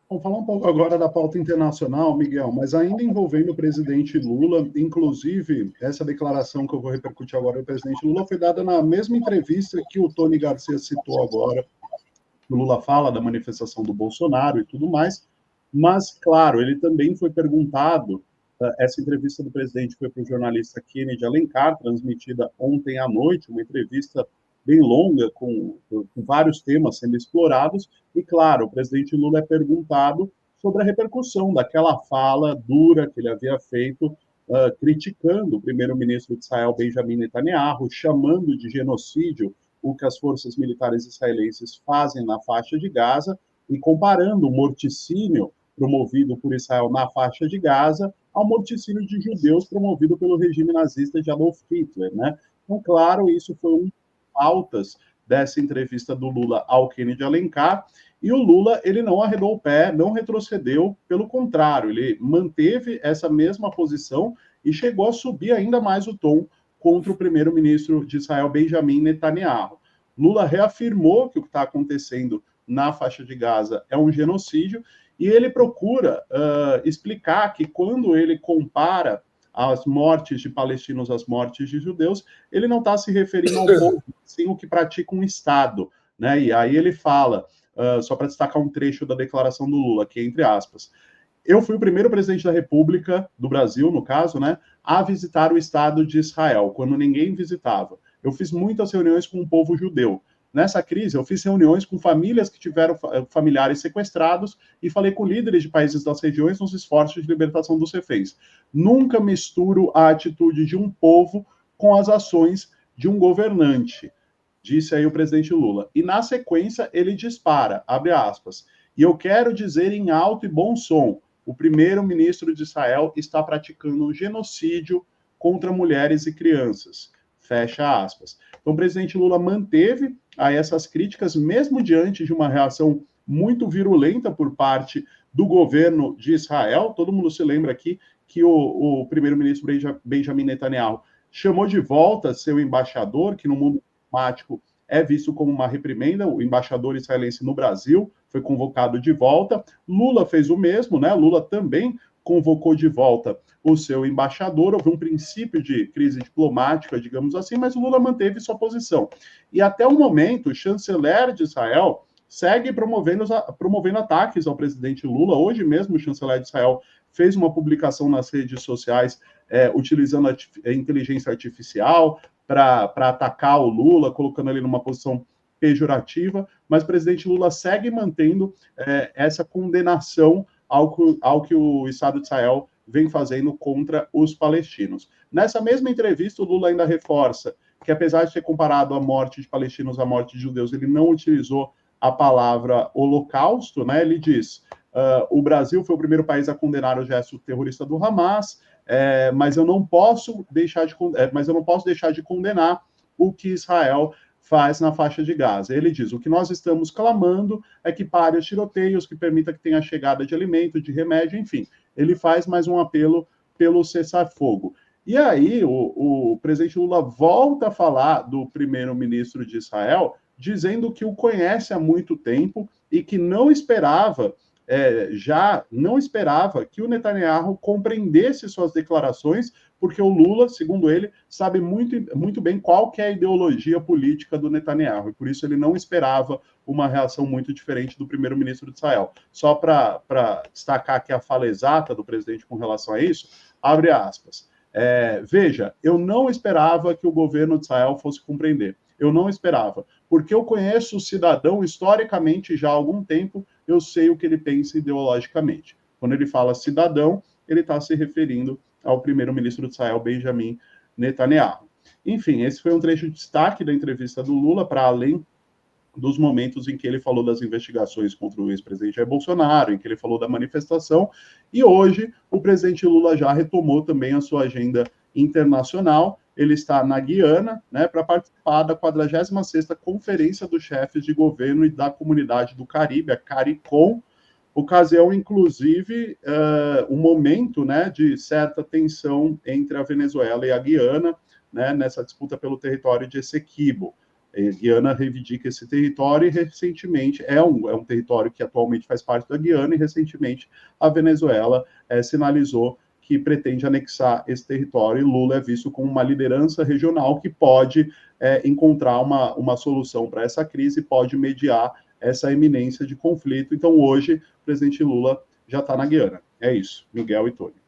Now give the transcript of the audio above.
Vamos falar um pouco agora da pauta internacional, Miguel, mas ainda envolvendo o presidente Lula, inclusive, essa declaração que eu vou repercutir agora do presidente Lula foi dada na mesma entrevista que o Tony Garcia citou agora. O Lula fala da manifestação do Bolsonaro e tudo mais, mas, claro, ele também foi perguntado, essa entrevista do presidente foi para o jornalista Kennedy Alencar, transmitida ontem à noite, uma entrevista bem longa, com vários temas sendo explorados, e, claro, o presidente Lula é perguntado sobre a repercussão daquela fala dura que ele havia feito, criticando o primeiro-ministro de Israel, Benjamin Netanyahu, chamando de genocídio o que as forças militares israelenses fazem na faixa de Gaza e comparando o morticínio promovido por Israel na faixa de Gaza ao morticínio de judeus promovido pelo regime nazista de Adolf Hitler, né? Então, claro, isso foi um das pautas dessa entrevista do Lula ao Kennedy Alencar, e o Lula, ele não arredou o pé, não retrocedeu, pelo contrário, ele manteve essa mesma posição e chegou a subir ainda mais o tom contra o primeiro-ministro de Israel, Benjamin Netanyahu. Lula reafirmou que o que está acontecendo na faixa de Gaza é um genocídio, e ele procura explicar que quando ele compara as mortes de palestinos às mortes de judeus, ele não está se referindo ao povo, sim o que pratica um Estado. Né? E aí ele fala, só para destacar um trecho da declaração do Lula, que entre aspas, eu fui o primeiro presidente da República, do Brasil, no caso, né, a visitar o Estado de Israel, quando ninguém visitava. Eu fiz muitas reuniões com o povo judeu. Nessa crise, eu fiz reuniões com famílias que tiveram familiares sequestrados e falei com líderes de países das regiões nos esforços de libertação dos reféns. Nunca misturo a atitude de um povo com as ações de um governante, disse aí o presidente Lula. E na sequência, ele dispara, abre aspas, e eu quero dizer em alto e bom som, o primeiro-ministro de Israel está praticando um genocídio contra mulheres e crianças. Fecha aspas. Então, o presidente Lula manteve a essas críticas, mesmo diante de uma reação muito virulenta por parte do governo de Israel. Todo mundo se lembra aqui que o primeiro-ministro Benjamin Netanyahu chamou de volta seu embaixador, que no mundo diplomático é visto como uma reprimenda, o embaixador israelense no Brasil foi convocado de volta. Lula fez o mesmo, né? Lula também convocou de volta o seu embaixador. Houve um princípio de crise diplomática, digamos assim, mas o Lula manteve sua posição. E até o momento, o chanceler de Israel segue promovendo ataques ao presidente Lula. Hoje mesmo, o chanceler de Israel fez uma publicação nas redes sociais utilizando a inteligência artificial para atacar o Lula, colocando ele numa posição pejorativa, mas o presidente Lula segue mantendo essa condenação ao que o Estado de Israel vem fazendo contra os palestinos. Nessa mesma entrevista, o Lula ainda reforça que, apesar de ter comparado a morte de palestinos à morte de judeus, ele não utilizou a palavra holocausto, né? Ele diz: o Brasil foi o primeiro país a condenar o gesto terrorista do Hamas, mas eu não posso deixar de condenar o que Israel faz na faixa de Gaza. Ele diz: o que nós estamos clamando é que pare os tiroteios, que permita que tenha chegada de alimento, de remédio, enfim. Ele faz mais um apelo pelo cessar-fogo. E aí o presidente Lula volta a falar do primeiro-ministro de Israel, dizendo que o conhece há muito tempo e que não esperava que o Netanyahu compreendesse suas declarações, porque o Lula, segundo ele, sabe muito bem qual que é a ideologia política do Netanyahu, e por isso ele não esperava uma reação muito diferente do primeiro-ministro de Israel. Só para destacar aqui a fala exata do presidente com relação a isso, abre aspas. Veja, eu não esperava que o governo de Israel fosse compreender. Eu não esperava, porque eu conheço o cidadão historicamente já há algum tempo, eu sei o que ele pensa ideologicamente. Quando ele fala cidadão, ele está se referindo ao primeiro-ministro de Israel, Benjamin Netanyahu. Enfim, esse foi um trecho de destaque da entrevista do Lula, para além dos momentos em que ele falou das investigações contra o ex-presidente Jair Bolsonaro, em que ele falou da manifestação, e hoje o presidente Lula já retomou também a sua agenda internacional. Ele está na Guiana, né, para participar da 46ª Conferência dos Chefes de Governo e da Comunidade do Caribe, a CARICOM, ocasião, inclusive, um momento, né, de certa tensão entre a Venezuela e a Guiana, né, nessa disputa pelo território de Essequibo. Guiana reivindica esse território e recentemente é um território que atualmente faz parte da Guiana e recentemente a Venezuela sinalizou que pretende anexar esse território, e Lula é visto como uma liderança regional que pode encontrar uma solução para essa crise, pode mediar essa iminência de conflito. Então, hoje, o presidente Lula já está na Guiana. É isso, Miguel e Tony.